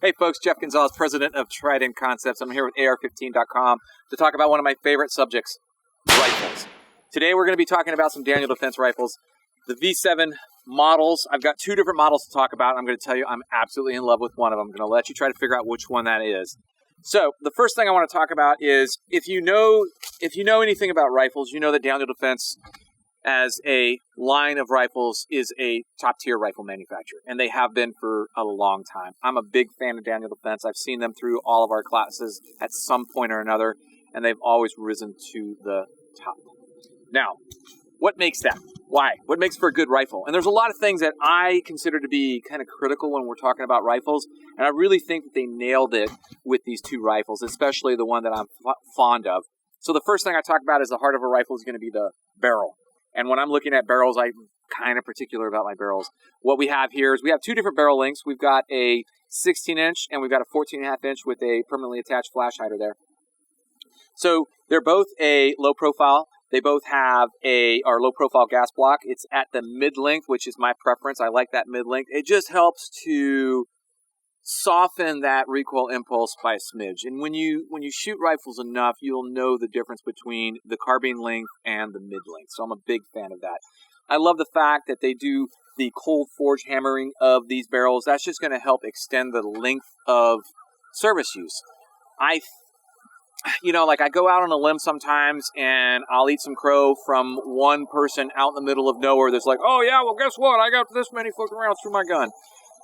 Hey folks, Jeff Gonzalez, president of Trident Concepts. I'm here with AR15.com to talk about one of my favorite subjects, rifles. Today we're going to be talking about some Daniel Defense rifles, the V7 models. I've got two different models to talk about. I'm going to tell you I'm absolutely in love with one of them. I'm going to let you try to figure out which one that is. So the first thing I want to talk about is if you know anything about rifles, you know that Daniel Defense as a line of rifles is a top-tier rifle manufacturer, and they have been for a long time. I'm a big fan of Daniel Defense. I've seen them through all of our classes at some point or another, and they've always risen to the top. Now, what makes that? Why? What makes for a good rifle? And there's a lot of things that I consider to be kind of critical when we're talking about rifles, and I really think that they nailed it with these two rifles, especially the one that I'm fond of. So the first thing I talk about is the heart of a rifle is going to be the barrel. And when I'm looking at barrels, I'm kind of particular about my barrels. What we have here is we have two different barrel lengths. We've got a 16-inch and we've got a 14.5-inch with a permanently attached flash hider there. So they're both a low profile. They both have our low profile gas block. It's at the mid-length, which is my preference. I like that mid-length. It just helps to soften that recoil impulse by a smidge. And when you shoot rifles enough, you'll know the difference between the carbine length and the mid-length. So I'm a big fan of that. I love the fact that they do the cold forge hammering of these barrels. That's just going to help extend the length of service use. I go out on a limb sometimes and I'll eat some crow from one person out in the middle of nowhere that's like, oh yeah, well guess what? I got this many fucking rounds through my gun.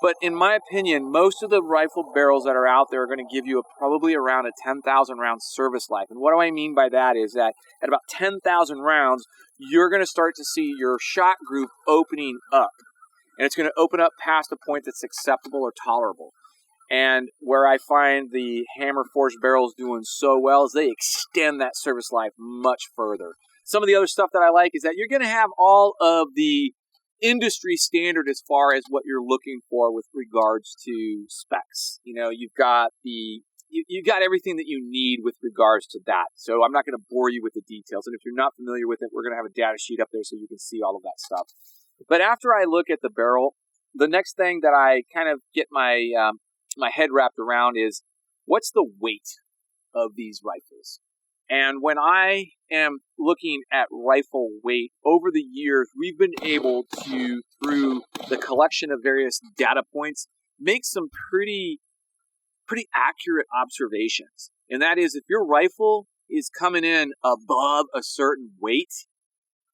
But in my opinion, most of the rifle barrels that are out there are going to give you probably around a 10,000 round service life. And what do I mean by that is that at about 10,000 rounds, you're going to start to see your shot group opening up. And it's going to open up past a point that's acceptable or tolerable. And where I find the hammer forged barrels doing so well is they extend that service life much further. Some of the other stuff that I like is that you're going to have all of the industry standard as far as what you're looking for with regards to specs. You know, you've got everything that you need with regards to that. So I'm not going to bore you with the details. And if you're not familiar with it, we're going to have a data sheet up there so you can see all of that stuff. But after I look at the barrel, the next thing that I kind of get my head wrapped around is what's the weight of these rifles? And when I am looking at rifle weight, over the years, we've been able to, through the collection of various data points, make some pretty accurate observations. And that is, if your rifle is coming in above a certain weight,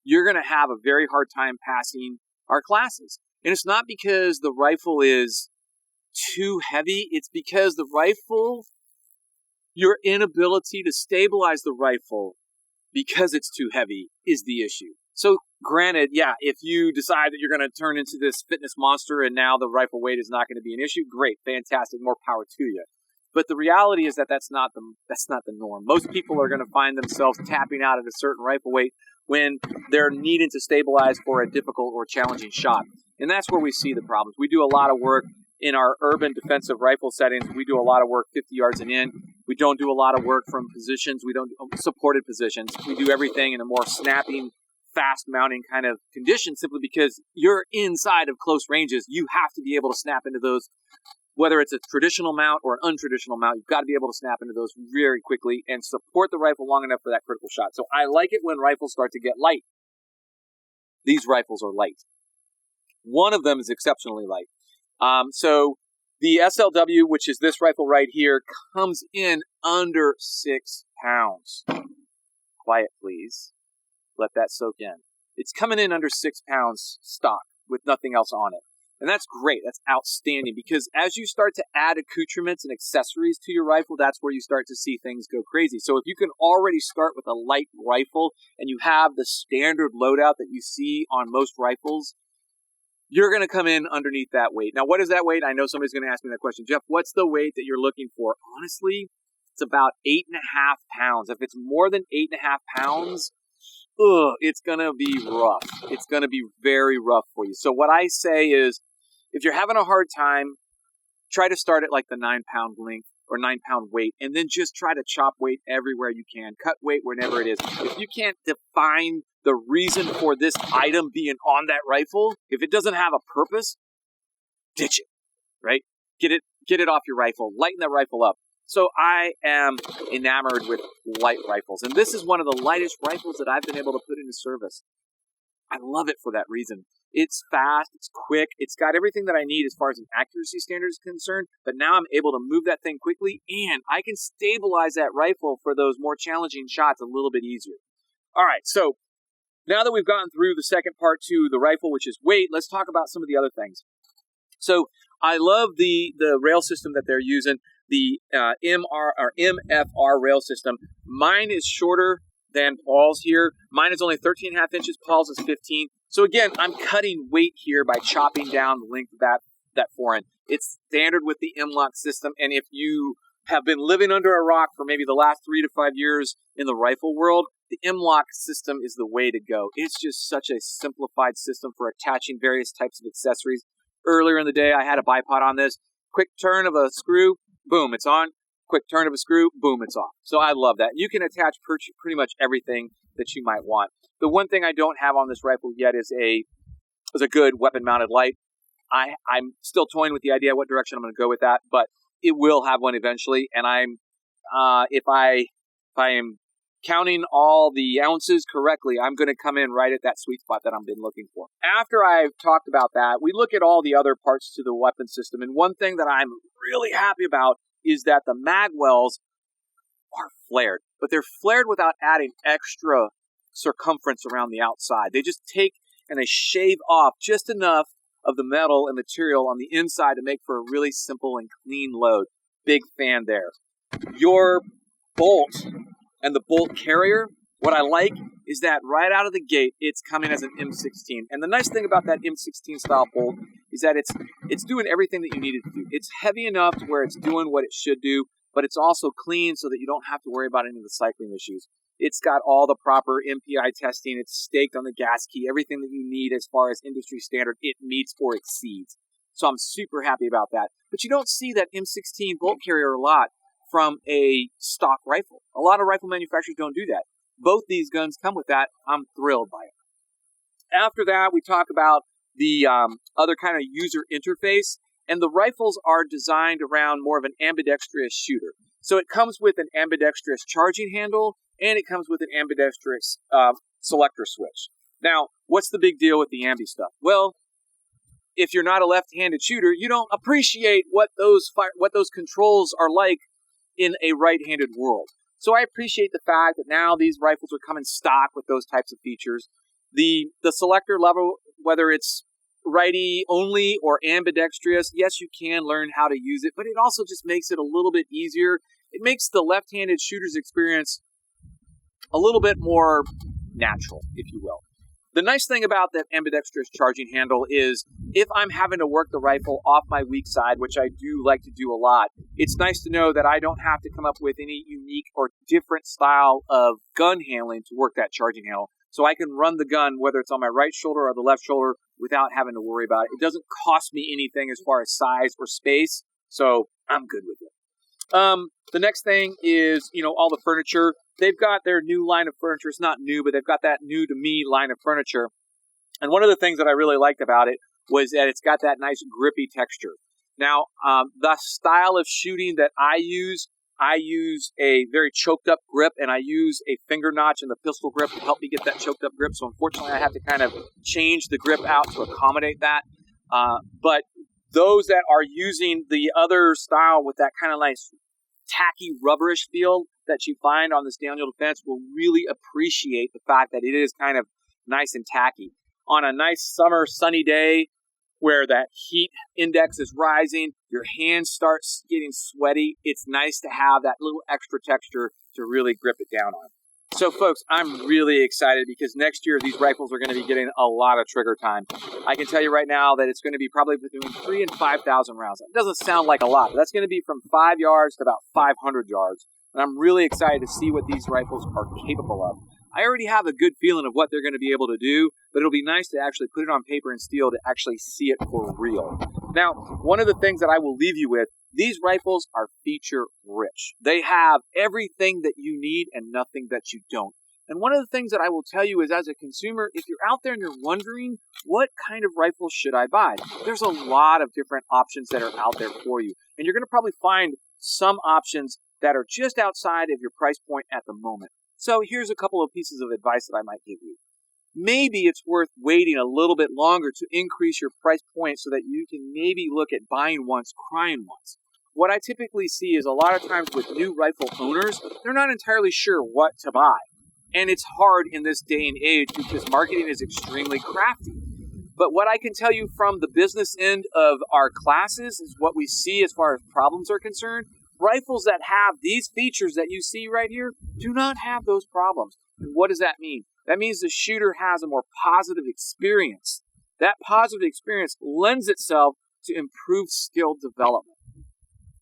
you're going to have a very hard time passing our classes. And it's not because the rifle is too heavy, it's because the rifle, your inability to stabilize the rifle because it's too heavy is the issue. So granted, yeah, if you decide that you're going to turn into this fitness monster and now the rifle weight is not going to be an issue, great, fantastic, more power to you. But the reality is that that's not the norm. Most people are going to find themselves tapping out at a certain rifle weight when they're needing to stabilize for a difficult or challenging shot. And that's where we see the problems. We do a lot of work in our urban defensive rifle settings. We do a lot of work 50 yards and in. We don't do a lot of work from positions. We don't do supported positions. We do everything in a more snapping, fast mounting kind of condition simply because you're inside of close ranges. You have to be able to snap into those, whether it's a traditional mount or an untraditional mount. You've got to be able to snap into those very quickly and support the rifle long enough for that critical shot. So I like it when rifles start to get light. These rifles are light. One of them is exceptionally light. So the SLW, which is this rifle right here, comes in under 6 pounds. Quiet, please. Let that soak in. It's coming in under 6 pounds stock with nothing else on it. And that's great. That's outstanding because as you start to add accoutrements and accessories to your rifle, that's where you start to see things go crazy. So if you can already start with a light rifle and you have the standard loadout that you see on most rifles, you're going to come in underneath that weight. Now, what is that weight? I know somebody's going to ask me that question. Jeff, what's the weight that you're looking for? Honestly, it's about 8.5 pounds. If it's more than 8.5 pounds, it's going to be rough. It's going to be very rough for you. So what I say is, if you're having a hard time, try to start at like the 9-pound length or 9-pound weight, and then just try to chop weight everywhere you can. Cut weight whenever it is. If you can't define the reason for this item being on that rifle, if it doesn't have a purpose, ditch it, right? Get it get it off your rifle, lighten that rifle up. So I am enamored with light rifles, and this is one of the lightest rifles that I've been able to put into service. I love it for that reason. It's fast, it's quick, it's got everything that I need as far as an accuracy standard is concerned, but now I'm able to move that thing quickly, and I can stabilize that rifle for those more challenging shots a little bit easier. All right, so now that we've gotten through the second part to the rifle, which is weight, let's talk about some of the other things. So I love the rail system that they're using, the MFR rail system. Mine is shorter than Paul's here. Mine is only 13.5 inches. Paul's is 15. So again, I'm cutting weight here by chopping down the length of that forend. It's standard with the M-LOK system. And if you have been living under a rock for maybe the last 3 to 5 years in the rifle world, the M-LOK system is the way to go. It's just such a simplified system for attaching various types of accessories. Earlier in the day, I had a bipod on this. Quick turn of a screw, boom, it's on. Quick turn of a screw, boom, it's off. So I love that. You can attach pretty much everything that you might want. The one thing I don't have on this rifle yet is a good weapon-mounted light. I'm still toying with the idea what direction I'm going to go with that, but it will have one eventually. And if I am counting all the ounces correctly, I'm going to come in right at that sweet spot that I've been looking for. After I've talked about that, we look at all the other parts to the weapon system. And one thing that I'm really happy about is that the mag wells are flared, but they're flared without adding extra circumference around the outside. They just take and they shave off just enough of the metal and material on the inside to make for a really simple and clean load. Big fan there. Your bolt and the bolt carrier, what I like is that right out of the gate, it's coming as an M16. And the nice thing about that M16 style bolt is that it's doing everything that you need it to do. It's heavy enough to where it's doing what it should do, but it's also clean so that you don't have to worry about any of the cycling issues. It's got all the proper MPI testing. It's staked on the gas key. Everything that you need as far as industry standard, it meets or exceeds. So I'm super happy about that. But you don't see that M16 bolt carrier a lot from a stock rifle. A lot of rifle manufacturers don't do that. Both these guns come with that. I'm thrilled by it. After that, we talk about the other kind of user interface. And the rifles are designed around more of an ambidextrous shooter. So it comes with an ambidextrous charging handle, and it comes with an ambidextrous selector switch. Now, what's the big deal with the ambi stuff? Well, if you're not a left-handed shooter, you don't appreciate what those controls are like in a right-handed world. So I appreciate the fact that now these rifles are coming stock with those types of features. The selector level, whether it's righty only or ambidextrous, yes, you can learn how to use it, but it also just makes it a little bit easier. It makes the left-handed shooter's experience a little bit more natural, if you will. The nice thing about that ambidextrous charging handle is if I'm having to work the rifle off my weak side, which I do like to do a lot, it's nice to know that I don't have to come up with any unique or different style of gun handling to work that charging handle. So I can run the gun, whether it's on my right shoulder or the left shoulder, without having to worry about it. It doesn't cost me anything as far as size or space, so I'm good with it. The next thing is, all the furniture. They've got their new line of furniture. It's not new, but they've got that new to me line of furniture. And one of the things that I really liked about it was that it's got that nice grippy texture. Now, the style of shooting that I use a very choked up grip, and I use a finger notch in the pistol grip to help me get that choked up grip. So unfortunately, I have to kind of change the grip out to accommodate that. But those that are using the other style with that kind of nice tacky rubberish feel that you find on this Daniel Defense will really appreciate the fact that it is kind of nice and tacky. On a nice summer sunny day where that heat index is rising, your hands start getting sweaty, it's nice to have that little extra texture to really grip it down on. So folks, I'm really excited because next year these rifles are going to be getting a lot of trigger time. I can tell you right now that it's going to be probably between 3,000 and 5,000 rounds. It doesn't sound like a lot, but that's going to be from 5 yards to about 500 yards. And I'm really excited to see what these rifles are capable of. I already have a good feeling of what they're going to be able to do, but it'll be nice to actually put it on paper and steel to actually see it for real. Now, one of the things that I will leave you with, these rifles are feature rich. They have everything that you need and nothing that you don't. And one of the things that I will tell you is, as a consumer, if you're out there and you're wondering, what kind of rifle should I buy? There's a lot of different options that are out there for you. And you're going to probably find some options that are just outside of your price point at the moment. So here's a couple of pieces of advice that I might give you. Maybe it's worth waiting a little bit longer to increase your price point so that you can maybe look at buying once, crying once. What I typically see is a lot of times with new rifle owners, they're not entirely sure what to buy. And it's hard in this day and age because marketing is extremely crafty. But what I can tell you from the business end of our classes is what we see as far as problems are concerned. Rifles that have these features that you see right here do not have those problems. And what does that mean? That means the shooter has a more positive experience. That positive experience lends itself to improved skill development.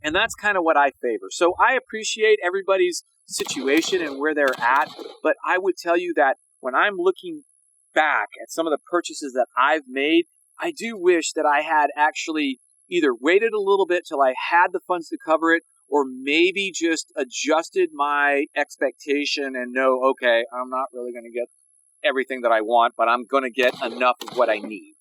And that's kind of what I favor. So I appreciate everybody's situation and where they're at, but I would tell you that when I'm looking back at some of the purchases that I've made, I do wish that I had actually either waited a little bit till I had the funds to cover it, or maybe just adjusted my expectation and know, okay, I'm not really going to get everything that I want, but I'm going to get enough of what I need.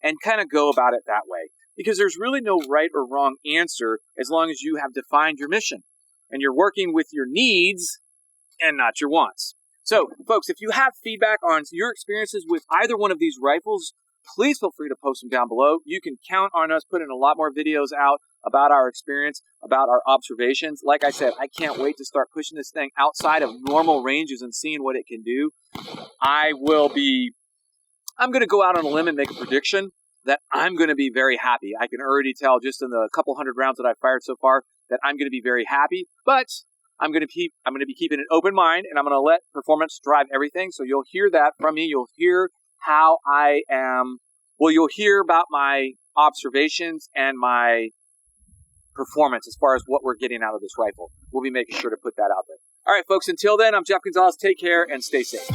And kind of go about it that way. Because there's really no right or wrong answer as long as you have defined your mission and you're working with your needs and not your wants. So, folks, if you have feedback on your experiences with either one of these rifles, please feel free to post them down below. You can count on us putting a lot more videos out about our experience, about our observations. Like I said, I can't wait to start pushing this thing outside of normal ranges and seeing what it can do. I'm going to go out on a limb and make a prediction that I'm going to be very happy. I can already tell just in the couple hundred rounds that I've fired so far that I'm going to be very happy, but I'm going to be keeping an open mind, and I'm going to let performance drive everything. So you'll hear that from me. You'll hear how I am. Well, you'll hear about my observations and my performance as far as what we're getting out of this rifle. We'll be making sure to put that out there. All right, folks, until then, I'm Jeff Gonzalez. Take care and stay safe.